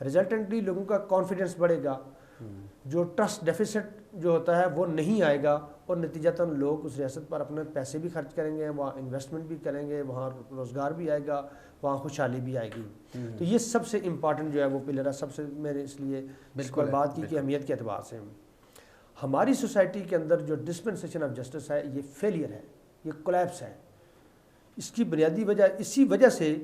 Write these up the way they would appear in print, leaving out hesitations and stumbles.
Resultantly لوگوں کا confidence بڑھے گا، جو ٹرسٹ ڈیفیسٹ جو ہوتا ہے وہ نہیں آئے گا، اور نتیجتاً لوگ اس ریاست پر اپنے پیسے بھی خرچ کریں گے، وہاں انویسٹمنٹ بھی کریں گے، وہاں روزگار بھی آئے گا، وہاں خوشحالی بھی آئے گی۔ تو یہ سب سے امپارٹنٹ جو ہے وہ پلر ہے، سب سے میں نے اس لیے اس پر بات کی کہ اہمیت کے اعتبار سے ہماری سوسائٹی کے اندر جو ڈسپنسیشن آف جسٹس ہے یہ فیلئر ہے، یہ کولیپس ہے۔ اس کی بنیادی وجہ اسی وجہ سے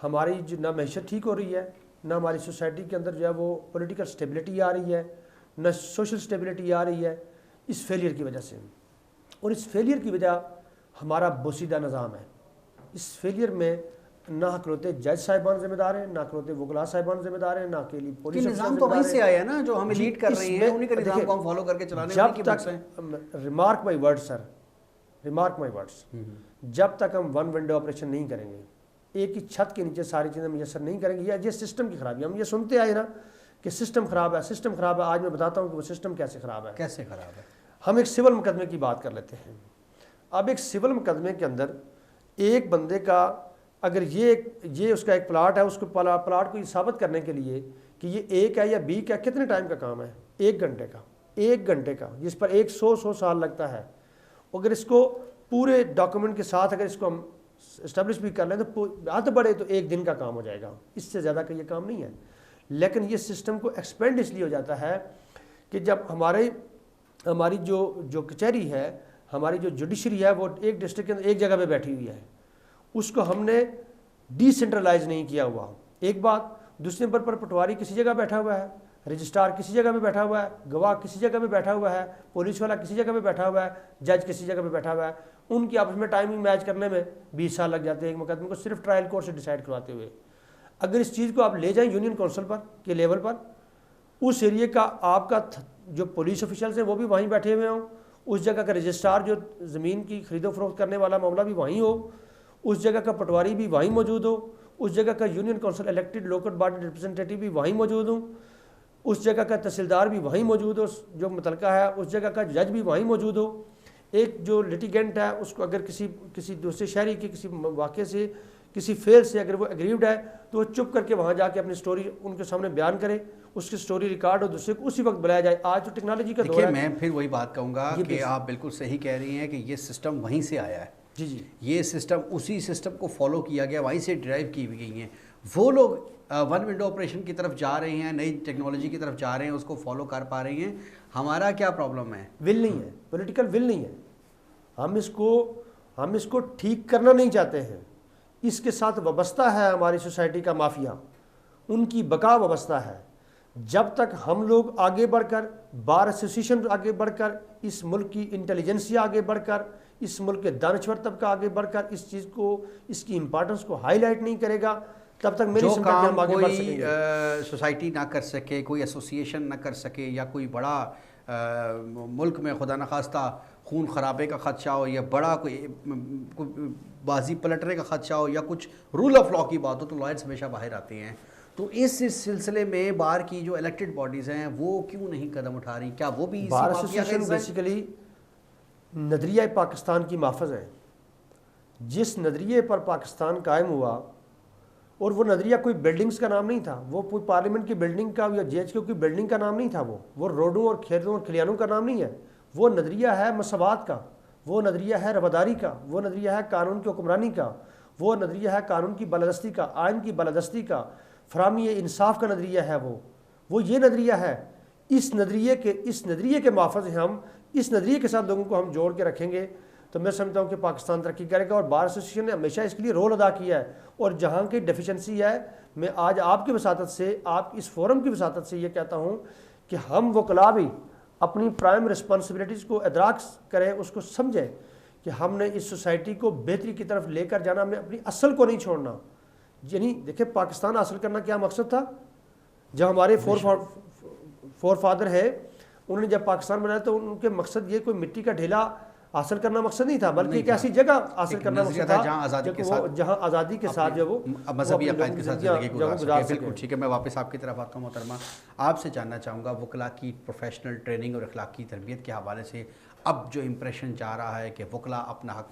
ہماری جو نہ معیشت ٹھیک ہو رہی ہے، نہ ہماری سوسائٹی کے اندر جو ہے وہ پولیٹیکل سٹیبلٹی آ رہی ہے، نہ سوشل سٹیبلٹی آ رہی ہے، اس فیلئر کی وجہ سے۔ اور اس فیلئر کی وجہ ہمارا بوسیدہ نظام ہے۔ اس فیلئر میں نہ اکلوتے جج صاحبان ذمہ دار ہیں، نہ اکلوتے وکلاء صاحبان ذمہ دار ہیں، نہ اکیلی پولیس نظام تو وہیں سے آیا نا جو ہمیں لیڈ کر رہے ہیں، انہی کا نظام کو ہم فالو کر کے چلانے جب تک remark my word sir, remark my words, جب تک ہم ون ونڈو آپریشن نہیں کریں گے، ایک ہی چھت کے نیچے ساری چیزیں میسر نہیں کریں گے، یہ سسٹم کی خرابی، ہم یہ سنتے آئے نا کہ سسٹم خراب ہے، سسٹم خراب ہے۔ آج میں بتاتا ہوں کہ وہ سسٹم کیسے خراب ہے۔ کیسے خراب ہے؟ ہم ایک سول مقدمے کی بات کر لیتے ہیں۔ اب ایک سول مقدمے کے اندر ایک بندے کا اگر یہ اس کا ایک پلاٹ ہے، اس کو پلاٹ کو یہ ثابت کرنے کے لیے کہ یہ ایک ہے یا بی کا، کتنے ٹائم کا کام ہے؟ 1 گھنٹے کا، 1 گھنٹے کا، جس پر 100 سال لگتا ہے۔ اگر اس کو پورے ڈاکومنٹ کے ساتھ اگر اس کو ہم اسٹیبلش بھی کر لیں تو حد بڑھے تو 1 دن کا کام ہو جائے گا، اس سے زیادہ کا یہ کام نہیں ہے۔ لیکن یہ سسٹم کو ایکسپینڈ اس لیے ہو جاتا ہے کہ جب ہماری جو کچہری ہے، ہماری جو جوڈیشری ہے، وہ ایک ڈسٹرکٹ کے اندر ایک جگہ پہ بیٹھی ہوئی ہے، اس کو ہم نے ڈی سینٹرلائز نہیں کیا ہوا۔ ایک بات، دوسرے نمبر پر پٹواری کسی جگہ بیٹھا ہوا ہے، رجسٹرار کسی جگہ پہ بیٹھا ہوا ہے، گواہ کسی جگہ پہ بیٹھا ہوا ہے، پولیس والا کسی جگہ پہ بیٹھا ہوا ہے، جج کسی جگہ پہ بیٹھا ہوا ہے۔ ان کی آپس میں ٹائمنگ میچ کرنے میں 20 سال لگ جاتے ہیں ایک مقدمے کو صرف ٹرائل کورٹ سے ڈیسائیڈ کرواتے ہوئے۔ اگر اس چیز کو آپ لے جائیں یونین کونسل پر کے لیول پر، اس ایریے کا آپ کا جو پولیس آفیشلز ہیں وہ بھی وہیں بیٹھے ہوئے ہوں، اس جگہ کا رجسٹرار جو زمین کی خرید و فروخت کرنے والا معاملہ بھی وہیں ہو، اس جگہ کا پٹواری بھی وہیں موجود ہو، اس جگہ کا union council elected local body representative بھی وہیں موجود ہوں، اس جگہ کا تحصیلدار بھی وہیں موجود ہو جو متعلقہ ہے، اس جگہ کا جج بھی وہیں موجود ہو۔ ایک جو لٹیگنٹ ہے اس کو اگر کسی دوسرے شہری کے کسی واقعے سے، کسی فیل سے اگر وہ اگریوڈ ہے تو وہ چپ کر کے وہاں جا کے اپنی سٹوری ان کے سامنے بیان کرے، اس کی سٹوری ریکارڈ ہو، دوسرے کو اسی وقت بلایا جائے۔ آج تو ٹیکنالوجی کا دور ہے۔ میں پھر وہی بات کہوں گا کہ آپ بالکل صحیح کہہ رہی ہیں کہ یہ سسٹم وہیں سے آیا ہے۔ جی یہ سسٹم اسی سسٹم کو فالو کیا گیا، وہیں سے ڈرائیو کی گئی ہیں۔ وہ لوگ ون ونڈو آپریشن کی طرف جا رہے ہیں، نئی ٹیکنالوجی کی طرف جا رہے ہیں، اس کو فالو کر پا رہے ہیں۔ ہمارا کیا پرابلم ہے؟ ول نہیں ہے، پولیٹیکل ول نہیں ہے۔ ہم اس کو ٹھیک کرنا نہیں چاہتے ہیں۔ اس کے ساتھ وابستہ ہے ہماری سوسائٹی کا مافیا، ان کی بقا وابستہ ہے۔ جب تک ہم لوگ آگے بڑھ کر، بار ایسوسیشن آگے بڑھ کر، اس ملک کی انٹیلیجنسیا آگے بڑھ کر، اس ملک کے دانشور طبقہ آگے بڑھ کر اس چیز کو، اس کی امپارٹنس کو ہائی لائٹ نہیں کرے گا، تب تک میری سمجھ ہم آگے بڑھ سکیں گے۔ سوسائٹی نہ کر سکے، کوئی ایسوسیشن نہ کر سکے، یا کوئی بڑا ملک میں خدا نخواستہ خون خرابے کا خدشہ ہو، یا بڑا کوئی بازی پلٹنے کا خدشہ ہو، یا کچھ رول آف لا کی بات ہو، تو لائرز ہمیشہ باہر آتے ہیں۔ تو اس سلسلے میں بار کی جو الیکٹڈ باڈیز ہیں وہ کیوں نہیں قدم اٹھا رہی؟ کیا وہ بھی بار ایسوسیشن بیسیکلی نظریہ پاکستان کی محافظ ہیں۔ جس نظریے پر پاکستان قائم ہوا، اور وہ نظریہ کوئی بلڈنگز کا نام نہیں تھا، وہ کوئی پارلیمنٹ کی بلڈنگ کا یا جی ایچ کی کوئی بلڈنگ کا نام نہیں تھا، وہ روڈوں اور کھیتوں اور کھلیانوں کا نام نہیں ہے۔ وہ نظریہ ہے مساوات کا، وہ نظریہ ہے رواداری کا، وہ نظریہ ہے قانون کی حکمرانی کا، وہ نظریہ ہے قانون کی بالادستی کا، آئین کی بالادستی کا، فراہمی انصاف کا نظریہ ہے۔ وہ یہ نظریہ ہے۔ اس نظریے کے محافظ ہیں ہم۔ اس نظریے کے ساتھ لوگوں کو ہم جوڑ کے رکھیں گے تو میں سمجھتا ہوں کہ پاکستان ترقی کرے گا۔ اور بار ایسوسیشن نے ہمیشہ اس کے لیے رول ادا کیا ہے، اور جہاں کی ڈیفیشنسی ہے، میں آج آپ کی وساطت سے، آپ اس فورم کی وساطت سے یہ کہتا ہوں کہ ہم وکلاء بھی اپنی پرائم رسپانسبلٹیز کو ادراک کریں، اس کو سمجھیں کہ ہم نے اس سوسائٹی کو بہتری کی طرف لے کر جانا، ہم نے اپنی اصل کو نہیں چھوڑنا۔ یعنی دیکھیں پاکستان حاصل کرنا کیا مقصد تھا؟ جب ہمارے فور فادر ہے، انہوں نے جب پاکستان بنایا تو ان کے مقصد یہ کوئی مٹی کا ڈھیلا حاصل کرنا مقصد نہیں تھا، بلکہ ایک ایسی جگہ حاصل کرنا مقصد تھا جہاں آزادی کے ساتھ جو وہ مذہبی عقائد کے ساتھ زندگی گزار سکے۔ بالکل ٹھیک ہے، میں واپس آپ کی طرف آتا ہوں محترمہ۔ آپ سے جاننا چاہوں گا وکلاء کی پروفیشنل ٹریننگ اور اخلاقی تربیت کے حوالے سے اب جو امپریشن جا رہا ہے کہ وکلاء اپنا حق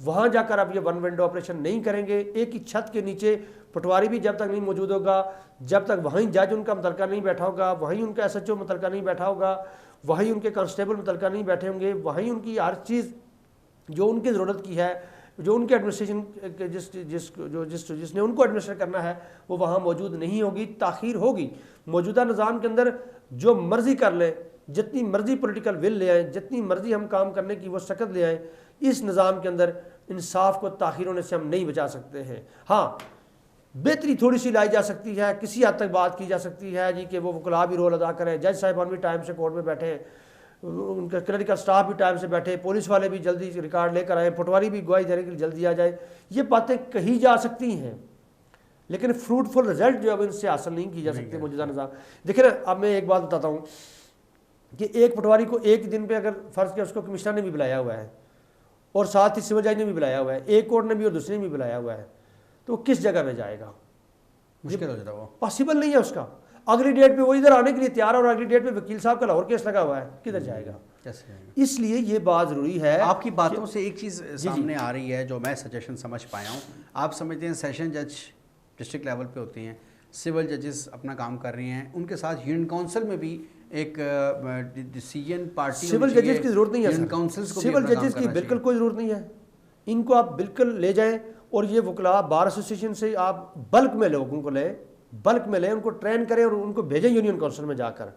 وہاں جا کر آپ یہ ون ونڈو آپریشن نہیں کریں گے. ایک ہی چھت کے نیچے پٹواری بھی جب تک نہیں موجود ہوگا, جب تک وہیں جج ان کا متعلقہ نہیں بیٹھا ہوگا, وہیں ان کا ایس ایچ او متعلقہ نہیں بیٹھا ہوگا, وہیں ان کے کانسٹیبل متعلقہ نہیں بیٹھے ہوں گے, وہیں ان کی ہر چیز جو ان کی ضرورت کی ہے, جو ان کے ایڈمنسٹریشن جس نے ان کو ایڈمنسٹر کرنا ہے وہ وہاں موجود نہیں ہوگی, تاخیر ہوگی. موجودہ نظام کے اندر جو مرضی کر لیں, جتنی مرضی پولیٹیکل ول لے آئیں, جتنی مرضی ہم کام کرنے کی وہ شکل لے آئیں, اس نظام کے اندر انصاف کو تاخیر ہونے سے ہم نہیں بچا سکتے ہیں. ہاں بہتری تھوڑی سی لائی جا سکتی ہے, کسی حد تک بات کی جا سکتی ہے جی کہ وہ وکلاء بھی رول ادا کریں, جج صاحبان بھی ٹائم سے کورٹ میں بیٹھے, ان کا کلریکل سٹاف بھی ٹائم سے بیٹھے, پولیس والے بھی جلدی ریکارڈ لے کر آئیں, پٹواری بھی گواہی دینے کے لیے جلدی آ جائے. یہ باتیں کہی جا سکتی ہیں لیکن فروٹفل رزلٹ جو اب ان سے حاصل نہیں کی جا سکتے موجودہ نظام. دیکھیں نا, اب میں ایک بات بتاتا ہوں کہ ایک پٹواری کو ایک دن پہ اگر فرض کیا اس کو کمشنر نے بھی بلایا ہوا ہے اور ساتھ ہی سول جج نے بھی بلایا ہوا ہے, ایک کورٹ نے بھی اور دوسرے نے بھی بلایا ہوا ہے, تو وہ کس جگہ میں جائے گا؟ مشکل ہو جاتا ہے, وہ پاسبل نہیں ہے اس کا. اگلی ڈیٹ پہ وہ ادھر آنے کے لیے تیار ہے اور اگلی ڈیٹ پہ وکیل صاحب کا لاہور کیس لگا ہوا ہے, کدھر جائے گا؟ اس لیے یہ بات ضروری ہے. آپ کی باتوں سے ایک چیز سامنے آ رہی ہے جو میں سجیشن سمجھ پایا ہوں. آپ سمجھتے ہیں سیشن جج ڈسٹرکٹ لیول پہ ہوتے ہیں, سول ججز اپنا کام کر رہے ہیں, ان کے ساتھ یونین کونسل میں بھی ایک ڈیسیجن پارٹی, سول ججز کی ضرورت نہیں ہے سر, سول ججز کی بالکل کوئی ضرورت نہیں ہے. ان کو آپ بالکل لے جائیں اور یہ وکلاء بار ایسوسیشن سے آپ بلک میں لوگوں کو لیں, بلک میں لیں, ان کو ٹرین کریں اور ان کو بھیجیں یونین کونسل میں جا کر.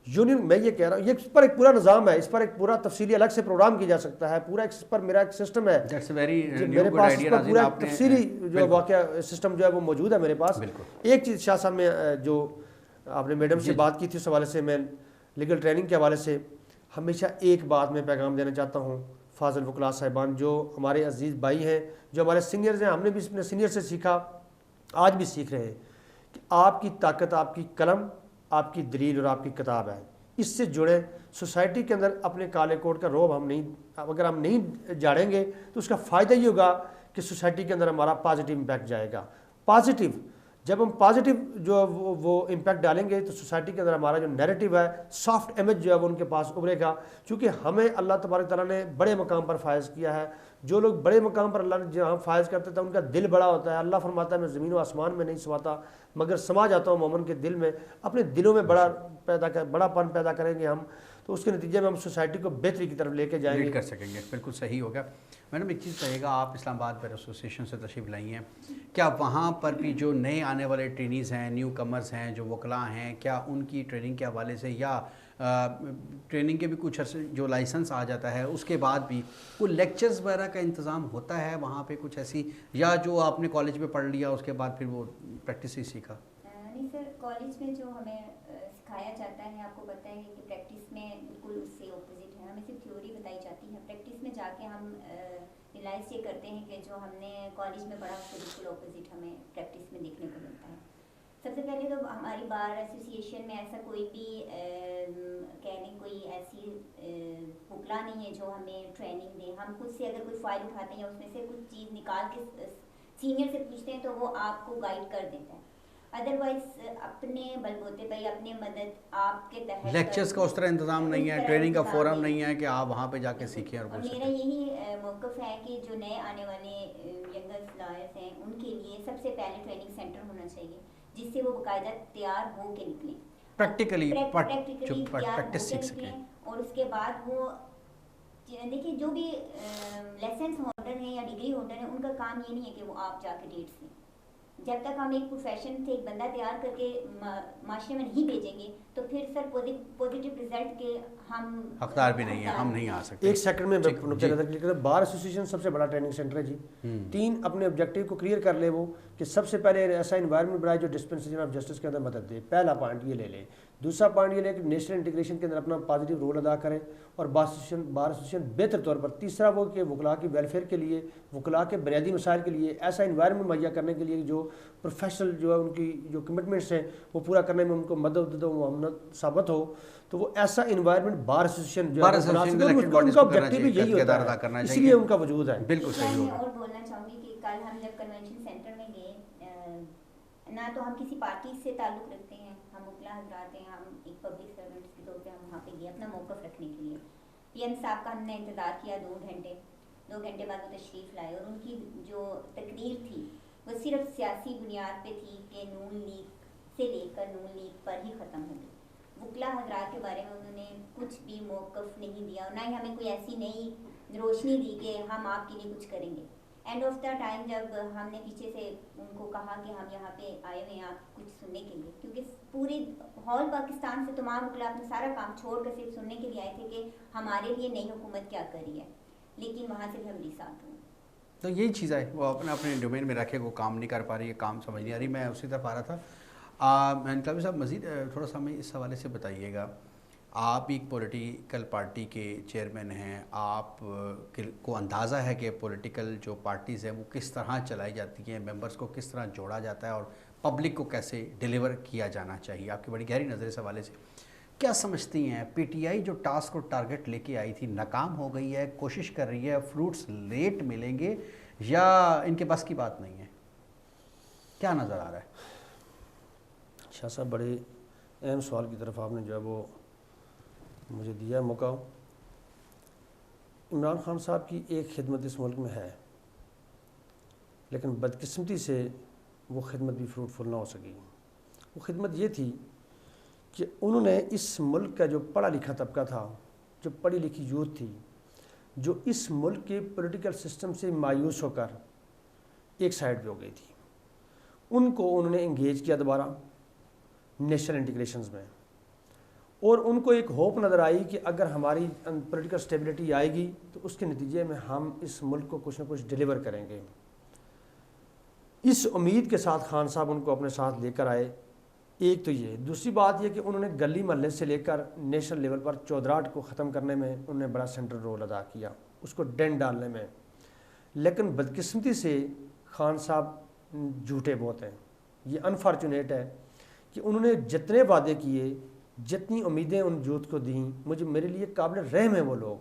یونین, میں یہ کہہ رہا ہوں, یہ اس پر ایک پورا نظام ہے, اس پر ایک پورا تفصیلی الگ سے پروگرام کیا جا سکتا ہے, پورا اس پر میرا ایک سسٹم ہے, میرے پاس اس پر پورا تفصیلی جو واقعہ سسٹم جو ہے وہ موجود ہے میرے پاس. ایک چیز شاہ صاحب میں جو آپ نے میڈم سے بات کی تھی اس حوالے سے, میں لیگل ٹریننگ کے حوالے سے ہمیشہ ایک بات میں پیغام دینا چاہتا ہوں فاضل وکلاء صاحبان جو ہمارے عزیز بھائی ہیں, جو ہمارے سینئرز ہیں, ہم نے بھی اپنے سینئر سے سیکھا, آج بھی سیکھ رہے ہیں کہ آپ کی طاقت آپ کی قلم, آپ کی دلیل اور آپ کی کتاب ہے. اس سے جڑیں. سوسائٹی کے اندر اپنے کالے کوٹ کا روب اگر ہم نہیں جاڑیں گے تو اس کا فائدہ یہ ہوگا کہ سوسائٹی کے اندر ہمارا پازیٹیو امپیکٹ جائے گا. پازیٹیو, جب ہم پازیٹیو جو وہ امپیکٹ ڈالیں گے تو سوسائٹی کے اندر ہمارا جو نیریٹو ہے, سافٹ امیج جو ہے وہ ان کے پاس ابھرے گا. چونکہ ہمیں اللہ تبارک تعالیٰ نے بڑے مقام پر فائز کیا ہے. جو لوگ بڑے مقام پر اللہ نے جہاں فائز کرتے تھے ان کا دل بڑا ہوتا ہے. اللہ فرماتا ہے میں زمین و آسمان میں نہیں سماتا مگر سما جاتا ہوں مومن کے دل میں. اپنے دلوں میں بڑا پن پیدا کریں گے ہم, تو اس کے نتیجے میں ہم سوسائٹی کو بہتری کی طرف لے کے جائیں گے, کر سکیں گے. بالکل صحیح ہوگا. میڈم ایک چیز کہے گا, آپ اسلام آباد بار ایسوسیشن سے تشریف لائی ہیں, کیا وہاں پر بھی جو نئے آنے والے ٹرینیز ہیں, نیو کمرز ہیں, جو وکلاء ہیں, کیا ان کی ٹریننگ کے حوالے سے یا ٹریننگ کے بھی کچھ عرصے جو لائسنس آ جاتا ہے اس کے بعد بھی کوئی لیکچرز وغیرہ کا انتظام ہوتا ہے وہاں پہ کچھ ایسی, یا جو آپ نے کالج میں پڑھ لیا اس کے بعد پھر وہ پریکٹس ہی سیکھا؟ نہیں سر, کالج میں جو ہمیں سکھایا جاتا ہے آپ کو پتہ ہے کہ پریکٹس میں بالکل اس سے اپوزٹ ہے. ہمیں صرف تھیوری بتائی جاتی ہے, پریکٹس میں جا کے ہم ریلائز یہ کرتے ہیں کہ جو ہم نے کالج میں پڑھا اس سے بالکل اپوزٹ ہمیں پریکٹس میں دیکھنے کو ملتا ہے. سب سے پہلے تو ہماری بار ایسوسیشن میں ایسا کوئی بھی کہنے کوئی ایسی وکلا نہیں ہے جو ہمیں ٹریننگ دے. ہم خود سے اگر کوئی فائل اٹھاتے ہیں یا اس میں سے کچھ چیز نکال کے سینئر سے پوچھتے ہیں تو وہ آپ کو گائیڈ کر دیتا ہے. ادروائز اپنے بلبوتے پہ اپنے مدد آپ کے تحت لیکچرز کا اس طرح انتظام نہیں ہے, ٹریننگ کا فورم نہیں ہے کہ آپ وہاں پہ جا کے سیکھیں. اور میرا یہی موقف ہے کہ جو نئے آنے والے ینگر لائرس ہیں ان کے لیے سب سے پہلے ٹریننگ سینٹر ہونا چاہیے جس سے وہ باقاعدہ تیار ہو کے نکلیں, پریکٹیکلی پریکٹس سیکھ سکیں. اور اس کے بعد وہ دیکھیے جو بھی لائسنس ہولڈر ہیں یا ڈگری ہولڈر ہیں ان کا کام یہ نہیں ہے کہ وہ آپ جا کے ڈیٹس لیں. جب تک ہم ایک پروفیشن سے ایک بندہ تیار کر کے معاشرے میں نہیں بھیجیں گے تو پھر سر پوزیٹیو رزلٹ کے ہم حقدار بھی نہیں ہیں, ہم نہیں آ سکتے. ایک سیکنڈ میں نقطۂ نظر کلیئر کریں. بار ایسوسیشن سب سے بڑا ٹریننگ سینٹر ہے جی. 3 اپنے آبجیکٹیو کو کلیئر کر لے, وہ کہ سب سے پہلے ایسا انوائرمنٹ بنائے جو ڈسپنسیشن آف جسٹس کے اندر مدد دے. پہلا پوائنٹ یہ لے لیں. دوسرا پوائنٹ یہ لے کہ نیشنل انٹیگریشن کے اندر اپنا پازیٹیو رول ادا کریں اور بار ایسوسیشن بہتر طور پر. تیسرا وہ کہ وکلاء کی ویلفیئر کے لیے, وکلاء کے بنیادی مسائل کے لیے ایسا انوائرمنٹ مہیا کرنے کے لیے جو پروفیشنل جو ہے ان کی جو کمٹمنٹس ہیں وہ پورا کرنے میں ان کو مدد و معاونت ثابت ہو, تو وہ ایسا انوائرمنٹ بار ایسوسیشن جو ہے ان کا آبجیکٹیو بھی یہی ہوتا ہے, اس لیے ان کا وجود ہے. بالکل صحیح ہوگا. اور بولنا چاہوں گی کہ کل ہم جب کنونشن سینٹر میں گئے, نہ تو ہم کسی پارٹی سے تعلق رکھتے ہیں, ہم وکلا حضرات ہیں, ہم ایک پبلک سرونٹس کے طور پہ ہم وہاں پہ گئے اپنا موقف رکھنے کے لیے. پی ایم صاحب کا ہم نے انتظار کیا 2 گھنٹے, 2 گھنٹے بعد وہ تشریف لائے اور ان کی جو تقریر تھی وہ صرف سیاسی بنیاد پہ تھی کہ نون لیگ سے لے کر نون لیگ پر ہی ختم ہو گئی. وکلا حضرات کے بارے میں انہوں نے کچھ بھی موقف نہیں دیا اور نہ ہی ہمیں کوئی ایسی نئی روشنی دی کہ ہم آپ کے لیے کچھ کریں گے. اینڈ آف دا ٹائم جب ہم نے پیچھے سے ان کو کہا کہ ہم یہاں پہ آئے ہوئے ہیں آپ کچھ سننے کے لیے، کیونکہ پورے ہال پاکستان سے تمام وکلا اپنا سارا کام چھوڑ کر صرف سننے کے لیے آئے تھے کہ ہمارے لیے نئی حکومت کیا کر رہی ہے، لیکن وہاں سے بھی ہم ریساتھ ہوئے. تو یہی چیز ہے، وہ اپنے ڈومین میں رکھے وہ کام نہیں کر پا رہی ہے، کام سمجھ نہیں آ رہی. میں اسی طرف آ رہا تھا. انقلابی صاحب مزید تھوڑا سا ہمیں اس حوالے سے بتائیے گا. آپ ایک پولیٹیکل پارٹی کے چیئرمین ہیں، آپ کو اندازہ ہے کہ پولیٹیکل جو پارٹیز ہیں وہ کس طرح چلائی جاتی ہیں، ممبرز کو کس طرح جوڑا جاتا ہے اور پبلک کو کیسے ڈیلیور کیا جانا چاہیے. آپ کی بڑی گہری نظر اس حوالے سے کیا سمجھتی ہیں؟ پی ٹی آئی جو ٹاسک اور ٹارگٹ لے کے آئی تھی ناکام ہو گئی ہے، کوشش کر رہی ہے، فروٹس لیٹ ملیں گے یا ان کے بس کی بات نہیں ہے؟ کیا نظر آ رہا ہے؟ شاہ صاحب بڑے اہم سوال کی طرف آپ نے جو ہے وہ مجھے دیا موقع. عمران خان صاحب کی ایک خدمت اس ملک میں ہے، لیکن بدقسمتی سے وہ خدمت بھی فروٹفل نہ ہو سکی. وہ خدمت یہ تھی کہ انہوں نے اس ملک کا جو پڑھا لکھا طبقہ تھا، جو پڑھی لکھی یوتھ تھی، جو اس ملک کے پولیٹیکل سسٹم سے مایوس ہو کر ایک سائڈ پہ ہو گئی تھی، ان کو انہوں نے انگیج کیا دوبارہ نیشنل انٹیگریشنز میں، اور ان کو ایک ہوپ نظر آئی کہ اگر ہماری پولیٹیکل سٹیبلٹی آئے گی تو اس کے نتیجے میں ہم اس ملک کو کچھ نہ کچھ ڈیلیور کریں گے. اس امید کے ساتھ خان صاحب ان کو اپنے ساتھ لے کر آئے. ایک تو یہ، دوسری بات یہ کہ انہوں نے گلی محلے سے لے کر نیشنل لیول پر چودراہٹ کو ختم کرنے میں انہوں نے بڑا سینٹرل رول ادا کیا، اس کو ڈین ڈالنے میں. لیکن بدقسمتی سے خان صاحب جھوٹے بہت ہیں. یہ انفارچونیٹ ہے کہ انہوں نے جتنے وعدے کیے، جتنی امیدیں ان یوتھ کو دیں، میرے لیے قابل رحم ہیں وہ لوگ.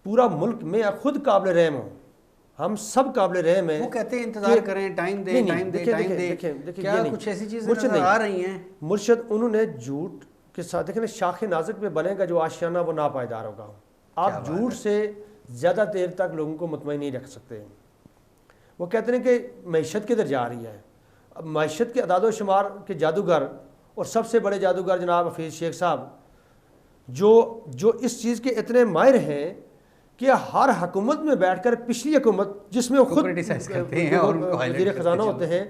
پورا ملک، میں خود قابل رحم ہوں، ہم سب قابل رحم ہیں. وہ کہتے ہیں انتظار کریں، ٹائم دیں، ٹائم دیں، ٹائم دیں. کیا کچھ ایسی چیزیں نظر آ رہی ہیں؟ مرشد انہوں نے جھوٹ کے ساتھ، دیکھیں شاخ نازک پہ بنے گا جو آشیانہ وہ ناپائیدار ہوگا. آپ جھوٹ سے زیادہ دیر تک لوگوں کو مطمئن نہیں رکھ سکتے. وہ کہتے ہیں کہ معیشت کدھر جا رہی ہے. اب معیشت کے اعداد و شمار کے جادوگر اور سب سے بڑے جادوگر جناب حفیظ شیخ صاحب جو اس چیز کے اتنے ماہر ہیں کہ ہر حکومت میں بیٹھ کر پچھلی حکومت جس میں خود وزیر خزانہ ہوتے ہیں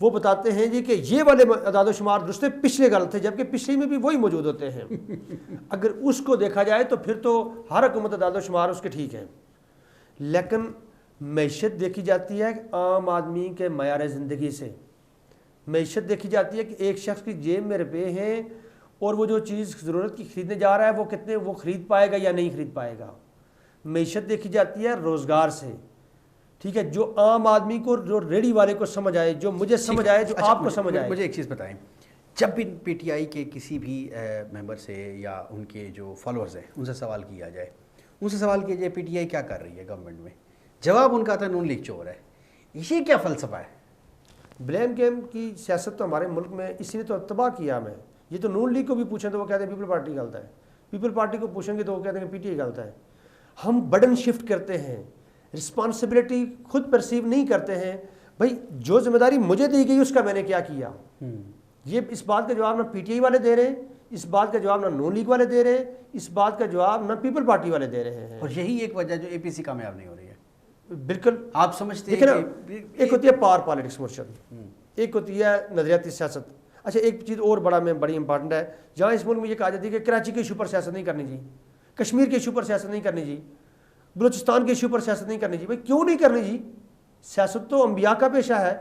وہ بتاتے ہیں جی کہ یہ والے اعداد و شمار درست پچھلے غلط تھے، جبکہ پچھلی میں بھی وہی موجود ہوتے ہیں. اگر اس کو دیکھا جائے تو پھر تو ہر حکومت اعداد و شمار اس کے ٹھیک ہیں. لیکن معیشت دیکھی جاتی ہے عام آدمی کے معیار زندگی سے. معیشت دیکھی جاتی ہے کہ ایک شخص کی جیب میں روپے ہیں اور وہ جو چیز ضرورت کی خریدنے جا رہا ہے وہ کتنے وہ خرید پائے گا یا نہیں خرید پائے گا. معیشت دیکھی جاتی ہے روزگار سے. ٹھیک ہے، جو عام آدمی کو، جو ریڑھی والے کو سمجھ آئے، جو مجھے سمجھ آئے، جو آپ کو سمجھ آئے. مجھے ایک چیز بتائیں، جب بھی پی ٹی آئی کے کسی بھی ممبر سے یا ان کے جو فالوورز ہیں ان سے سوال کیا جائے، پی ٹی آئی کیا کر رہی ہے گورنمنٹ میں، جواب ان کا تھا نون لیگ چور ہے. یہ کیا فلسفہ ہے؟ بلیم گیم کی سیاست تو ہمارے ملک میں اسی نے تو تباہ کیا ہمیں. یہ تو نون لیگ کو بھی پوچھیں تو وہ کہتے ہیں پیپل پارٹی غلط ہے، پیپل پارٹی کو پوچھیں گے تو وہ کہتے ہیں کہ پی ٹی آئی غلط ہے. ہم برڈن شفٹ کرتے ہیں، رسپانسبلٹی خود پرسیو نہیں کرتے ہیں. بھائی جو ذمہ داری مجھے دی گئی اس کا میں نے کیا کیا. یہ اس بات کا جواب نہ پی ٹی آئی والے دے رہے ہیں، اس بات کا جواب نہ نون لیگ والے دے رہے ہیں، اس بات کا جواب نہ پیپل پارٹی والے دے رہے ہیں. اور یہی ایک وجہ جو اے پی سی کامیاب نہیں ہو رہی ہے. بالکل آپ سمجھتے ہیں کہ ایک ہوتی ہے پاور پالیٹکس مرشد، ایک ہوتی ہے نظریاتی سیاست. اچھا ایک چیز اور بڑی امپارٹنٹ ہے، جہاں اس ملک میں یہ کہا جاتی ہے کہ کراچی کے ایشو پر سیاست نہیں کرنی جی، کشمیر کے ایشو پر سیاست نہیں کرنی جی، بلوچستان کے ایشو پر سیاست نہیں کرنی جی. بھائی کیوں نہیں کرنی جی؟ سیاست تو انبیاء کا پیشہ ہے،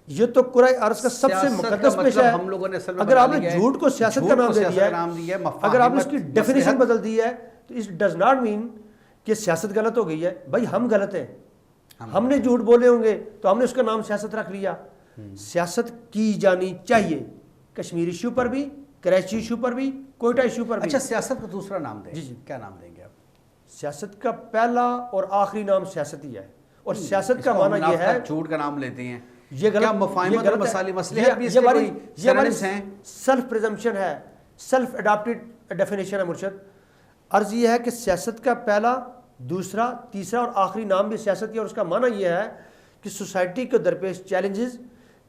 یہ تو قرآن عرض کا سب سے مقدس پیشہ ہے. ہم لوگوں نے اگر آپ نے جھوٹ کو سیاست کا نام دے دیا ہے، اگر آپ نے اس کی ڈیفینیشن بدل دی ہے تو اس ڈز ناٹ مین کہ سیاست غلط ہو گئی ہے. بھائی ہم غلط ہیں، ہم نے جھوٹ بولے ہوں گے تو ہم نے اس کا نام سیاست رکھ لیا. سیاست کی جانی چاہیے، کشمیر ایشو پر بھی، کراچی ایشو پر بھی، کوئٹہ ایشو پر بھی. اچھا سیاست کا دوسرا نام دیں. جی کیا نام دیں گے آپ؟ سیاست کا پہلا اور آخری نام سیاست ہی ہے. اور سیاست کا معنی یہ ہے، جھوٹ کا نام لیتے ہیں، یہ غلط، کیا مفاہمت اور مصالحت بھی اس کے کوئی سینونیمز ہیں؟ سیلف پریزمپشن ہے، سیلف اڈاپٹڈ ڈیفینیشن ہے مرشد. عرض یہ ہے کہ سیاست کا پہلا دوسرا تیسرا اور آخری نام بھی سیاست کی، اور اس کا معنی یہ ہے کہ سوسائٹی کے درپیش چیلنجز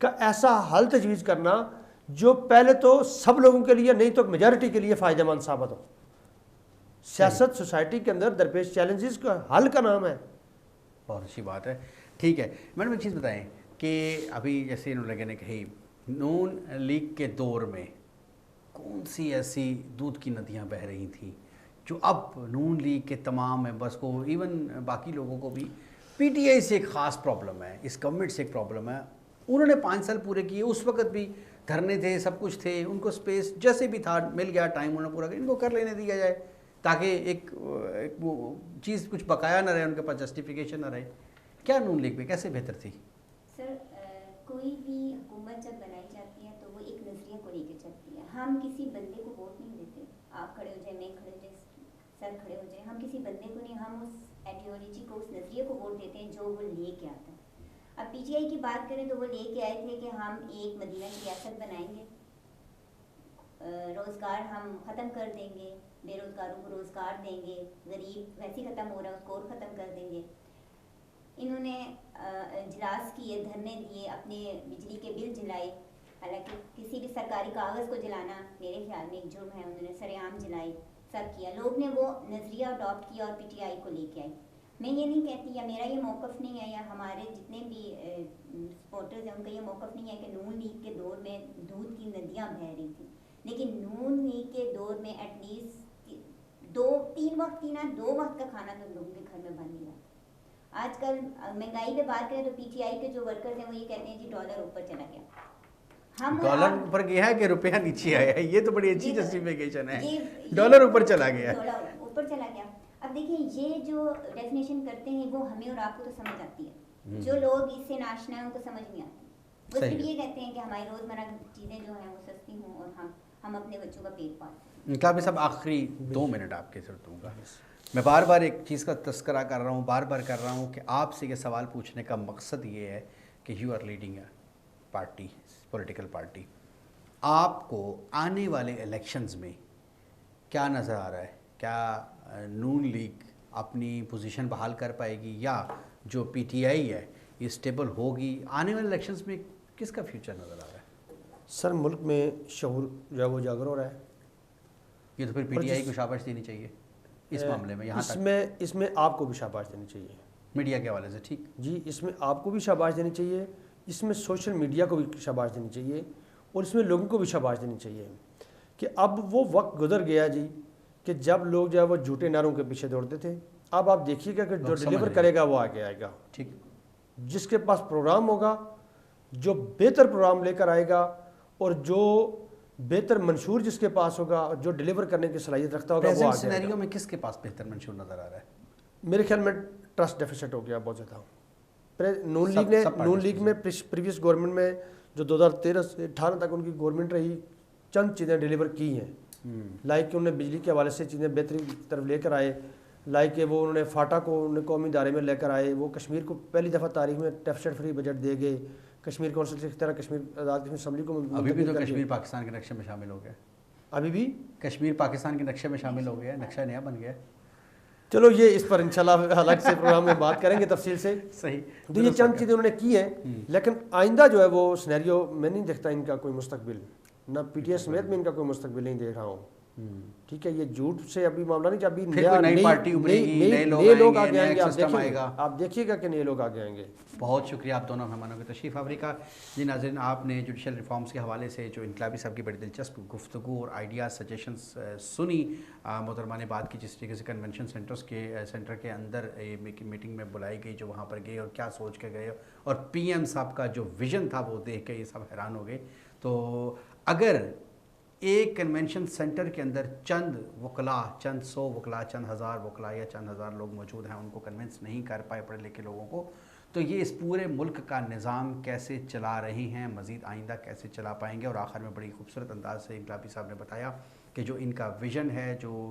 کا ایسا حل تجویز کرنا جو پہلے تو سب لوگوں کے لیے نہیں تو میجارٹی کے لیے فائدہ مند ثابت ہو۔ سیاست سوسائٹی کے اندر درپیش چیلنجز کا حل کا نام ہے۔ بہت اچھی بات ہے، ٹھیک ہے۔ میڈم ایک چیز بتائیں کہ ابھی جیسے انہوں نے کہی نون لیگ کے دور میں کون سی ایسی دودھ کی ندیاں بہہ رہی تھیں جو اب نون لیگ کے تمام ممبرس کو، ایون باقی لوگوں کو بھی پی ٹی آئی سے ایک خاص پرابلم ہے، اس گورنمنٹ سے ایک پرابلم ہے۔ انہوں نے 5 سال پورے کیے، اس وقت بھی دھرنے تھے، سب کچھ تھے، ان کو سپیس جیسے بھی تھا مل گیا، ٹائم انہوں نے پورا کیا، ان کو کر لینے دیا جائے تاکہ ایک وہ چیز کچھ بقایا نہ رہے، ان کے پاس جسٹیفیکیشن نہ رہے۔ کیا نون لیگ پہ کیسے بہتر تھی؟ سر کوئی بھی حکومت جب بنائی جاتی ہے تو وہ ایک نظریے کو لے کے چلتی ہے۔ ہم کسی بندے کو ووٹ نہیں دیتے، آپ کھڑے ہو جائیں، میں کھڑے ہو جائیں، سر کھڑے ہو جائیں، ہم کسی بندے کو نہیں، ہم اس ایڈیالوجی کو، اس نظریے کو ووٹ دیتے ہیں جو وہ لے کے آتا ہے۔ اب پی ٹی آئی کی بات کریں تو وہ لے کے آئے تھے کہ ہم ایک مدینہ کی ریاست بنائیں گے، روزگار ہم ختم کر دیں گے، بے روزگاروں کو روزگار دیں گے، غریب ویسے ختم ہو رہا ہے اس کو اور ختم کر دیں گے۔ انہوں نے اجلاس کیے، دھرنے دیے، اپنے بجلی کے بل جلائے، حالانکہ کسی بھی سرکاری کاغذ کو جلانا میرے خیال میں ایک جرم ہے، انہوں نے سر عام جلائے، سب کیا، لوگ نے وہ نظریہ اڈاپٹ کیا اور پی ٹی آئی کو لے کے آئے۔ میں یہ نہیں کہتی یا میرا یہ موقف نہیں ہے یا ہمارے جتنے بھی سپورٹرز ہیں ان کا یہ موقف نہیں ہے کہ نون لیگ کے دور میں دودھ کی ندیاں بہہ رہی تھیں، لیکن نون لیگ کے دور میں ایٹ لیسٹ 2-3 وقت کی نہ 2 وقت کا کھانا تو لوگوں کے گھر میں بن گیا۔ آج کل مہنگائی پہ بات کریں تو پی ٹی آئی کے جو ورکرز ہیں وہ یہ کہتے ہیں جی ڈالر اوپر چلا گیا، ڈالر اوپر گیا ہے کہ روپیہ نیچے آیا ہے، یہ تو بڑی اچھی جسٹیفیکیشن ہے، ڈالر اوپر چلا گیا، اوپر چلا گیا۔ اب دیکھیں یہ جو ڈیفینیشن کرتے ہیں وہ ہمیں اور آپ کو تو سمجھ آتی ہے، جو لوگ اس سے ناشنا ہیں ان کو سمجھ نہیں آتی، وہ صرف یہ کہتے ہیں کہ ہماری روزمرہ چیزیں جو ہیں وہ سستی ہوں اور ہم اپنے بچوں کا پیٹ پالیں۔ انقلابی صاحب آخری 2 منٹ آپ کے سر دوں گا۔ میں بار بار ایک چیز کا تذکرہ کر رہا ہوں، بار بار کر رہا ہوں کہ آپ سے یہ سوال پوچھنے کا مقصد یہ ہے کہ you are leading a party, political party, آپ کو آنے والے الیکشنز میں کیا نظر آ رہا ہے؟ کیا نون لیگ اپنی پوزیشن بحال کر پائے گی یا جو پی ٹی آئی ہے یہ اسٹیبل ہوگی؟ آنے والے الیکشنز میں کس کا فیوچر نظر آ رہا ہے؟ سر ملک میں شعور جو ہے وہ جاگر ہو رہا ہے، یہ تو پھر پی ٹی آئی کو شاباش دینی چاہیے اس معاملے میں، یہاں تک اس میں آپ کو بھی شاباش دینی چاہیے، میڈیا کے حوالے سے، ٹھیک جی، اس میں آپ کو بھی شاباش دینی چاہیے، اس میں سوشل میڈیا کو بھی شاباش دینی چاہیے، اور اس میں لوگوں کو بھی شاباش دینی چاہیے کہ اب وہ وقت گزر گیا جی کہ جب لوگ جو ہے وہ جھوٹے نعروں کے پیچھے دوڑتے تھے۔ اب آپ دیکھیے گا کہ جو ڈیلیور کرے گا وہ آگے آئے گا، ٹھیک، جس کے پاس پروگرام ہوگا، جو بہتر پروگرام لے کر آئے گا اور جو بہتر منشور جس کے پاس ہوگا، جو ڈیلیور کرنے کی صلاحیت رکھتا ہوگا، وہ آگے آئے گا۔ سینیریو میں کس کے پاس بہتر منشور نظر آ رہا ہے؟ میرے خیال میں ٹرسٹ ڈیفیسٹ ہو گیا بہت زیادہ۔ نون لیگ میں پریویس گورنمنٹ میں جو 2013 سے 18 تک ان کی گورنمنٹ رہی، چند چیزیں ڈیلیور کی ہیں، لائک کہ انہوں نے بجلی کے حوالے سے چیزیں بہتری کی طرف لے کر آئے، لائک کہ وہ انہوں نے فاٹا کو انہوں نے قومی ادارے میں لے کر آئے، وہ کشمیر کو پہلی دفعہ تاریخ میں ڈیفیسٹ فری بجٹ دے گئے، کشمیر کونسل کی طرح کشمیر آزاد کشمیر اسمبلی کو ابھی بھی تو کشمیر پاکستان کے نقشے میں شامل ہو گیا، ابھی بھی کشمیر پاکستان کے نقشے میں شامل ہو گیا، نقشہ نیا بن گیا۔ چلو یہ اس پر انشاءاللہ الگ سے پروگرام میں بات کریں گے تفصیل سے۔ صحیح، تو یہ چند چیزیں انہوں نے کی ہیں، لیکن آئندہ جو ہے وہ سینیریو میں نہیں دیکھتا ان کا کوئی مستقبل، نہ پی ٹی آئی سمیت میں ان کا کوئی مستقبل نہیں دیکھ رہا ہوں۔ ٹھیک ہے، یہ جھوٹ سے ابھی معاملہ نہیں کہ ابھی نئی پارٹی ابھرے گی، نئے لوگ آگے آئیں گے، آپ دیکھیے گا کہ نئے لوگ آگے آئیں گے۔ بہت شکریہ آپ دونوں مہمانوں کی تشریف آوری کا۔ جی ناظرین، آپ نے جوڈیشل ریفارمز کے حوالے سے جو انقلابی صاحب کی بڑی دلچسپ گفتگو اور آئیڈیاز سجیشنز سنی، محترمہ نے بات کی جس طریقے سے کنونشن سینٹر کے اندر میٹنگ میں بلائی گئی، جو وہاں پر گئے اور کیا سوچ کے گئے، اور پی ایم صاحب کا جو ویژن تھا وہ دیکھ کے یہ سب حیران ہو گئے۔ تو اگر ایک کنونشن سینٹر کے اندر چند وکلاء، چند 100 وکلاء، چند ہزار وکلاء یا چند ہزار لوگ موجود ہیں، ان کو کنونس نہیں کر پائے پڑھے لکھے لوگوں کو، تو یہ اس پورے ملک کا نظام کیسے چلا رہے ہیں، مزید آئندہ کیسے چلا پائیں گے؟ اور آخر میں بڑی خوبصورت انداز سے انقلابی صاحب نے بتایا کہ جو ان کا ویژن ہے، جو